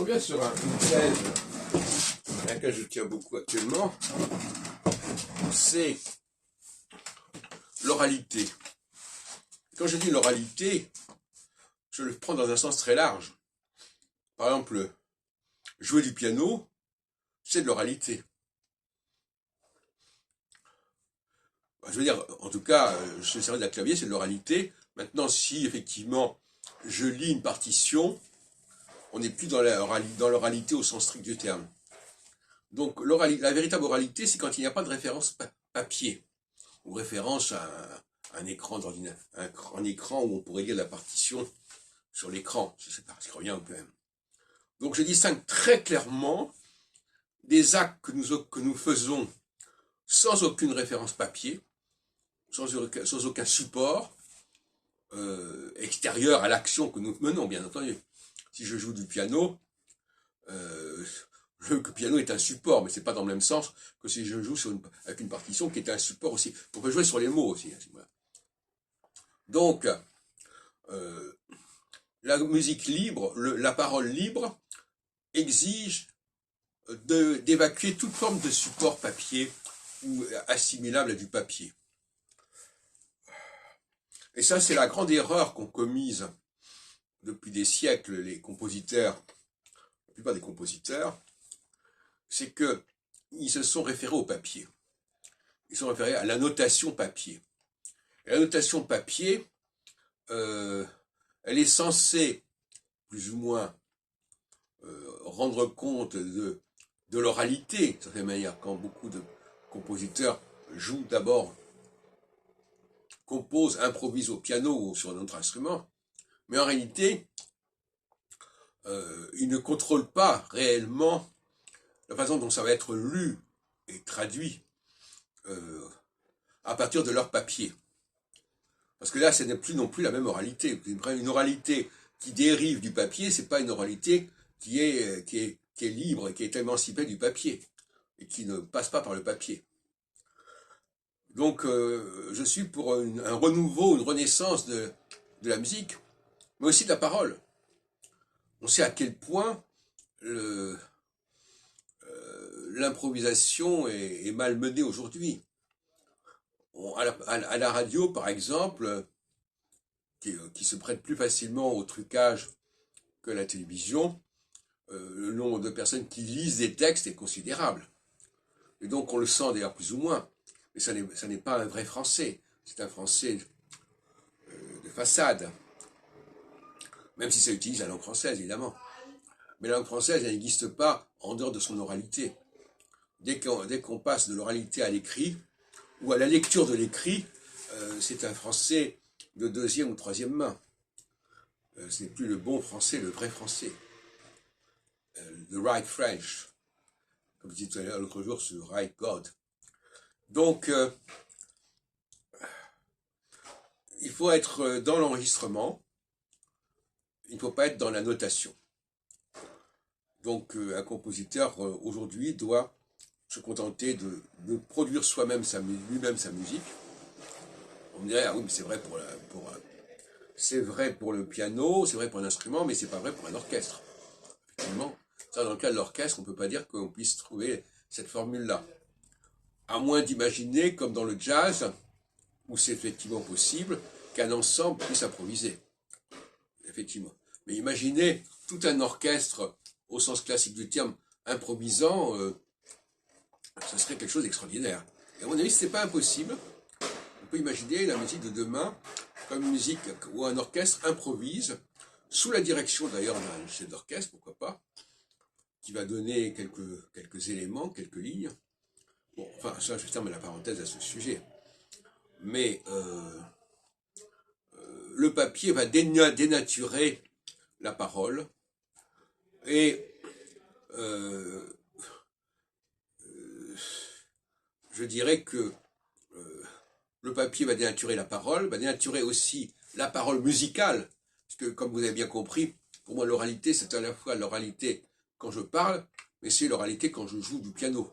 reviens sur une thèse à laquelle je tiens beaucoup actuellement, c'est l'oralité. Quand je dis l'oralité, je le prends dans un sens très large. Par exemple, jouer du piano, c'est de l'oralité. Je veux dire, en tout cas, se servir d'un clavier, c'est de l'oralité. Maintenant, si effectivement je lis une partition, on n'est plus dans l'oralité au sens strict du terme. Donc la véritable oralité, c'est quand il n'y a pas de référence papier, ou référence à un écran d'ordinateur, un écran où on pourrait lire la partition sur l'écran, je sais pas, ce qui revient un peu même. Donc je distingue très clairement des actes que nous faisons sans aucune référence papier, sans aucun support extérieur à l'action que nous menons, bien entendu. Si je joue du piano, le piano est un support, mais c'est pas dans le même sens que si je joue avec une partition qui est un support aussi. On peut jouer sur les mots aussi. Donc, la musique libre, la parole libre, exige d'évacuer toute forme de support papier ou assimilable à du papier. Et ça, c'est la grande erreur qu'ont commise depuis des siècles les compositeurs, la plupart des compositeurs, c'est qu'ils se sont référés au papier. Ils se sont référés à la notation papier. Et la notation papier, elle est censée, plus ou moins, rendre compte de l'oralité, de certaine manière, quand beaucoup de compositeurs jouent d'abord, composent, improvisent au piano ou sur un autre instrument, mais en réalité, ils ne contrôlent pas réellement la façon dont ça va être lu et traduit à partir de leur papier. Parce que là, ce n'est plus non plus la même oralité. Une oralité qui dérive du papier, c'est pas une oralité qui est libre et qui est émancipée du papier et qui ne passe pas par le papier. Donc, je suis pour un renouveau, une renaissance de la musique, mais aussi de la parole. On sait à quel point l'improvisation est malmenée aujourd'hui. À la radio, par exemple, qui se prête plus facilement au trucage que la télévision, le nombre de personnes qui lisent des textes est considérable. Et donc on le sent d'ailleurs plus ou moins. Mais ça n'est pas un vrai français. C'est un français de façade. Même si ça utilise la langue française, évidemment. Mais la langue française, elle n'existe pas en dehors de son oralité. Dès qu'on passe de l'oralité à l'écrit, ou à la lecture de l'écrit, c'est un français de deuxième ou troisième main. Ce n'est plus le bon français, le vrai français. The right French. Comme je disais tout à l'heure l'autre jour sur Right God. Donc, il faut être dans l'enregistrement, il ne faut pas être dans la notation. Donc, un compositeur, aujourd'hui, doit se contenter de produire lui-même sa musique. On me dirait, ah oui, mais c'est vrai c'est vrai pour le piano, c'est vrai pour un instrument, mais c'est pas vrai pour un orchestre. Effectivement, ça, dans le cas de l'orchestre, on peut pas dire qu'on puisse trouver cette formule-là. À moins d'imaginer, comme dans le jazz, où c'est effectivement possible, qu'un ensemble puisse improviser. Effectivement. Mais imaginez tout un orchestre, au sens classique du terme, improvisant, ce serait quelque chose d'extraordinaire. Et à mon avis, ce n'est pas impossible. On peut imaginer la musique de demain comme une musique où un orchestre improvise, sous la direction d'ailleurs d'un chef d'orchestre, pourquoi pas, qui va donner quelques éléments, quelques lignes. Bon, enfin, ça, je ferme la parenthèse à ce sujet. Mais le papier va dénaturer la parole et je dirais que le papier va dénaturer la parole, va dénaturer aussi la parole musicale, parce que comme vous avez bien compris, pour moi l'oralité c'est à la fois l'oralité quand je parle, mais c'est l'oralité quand je joue du piano.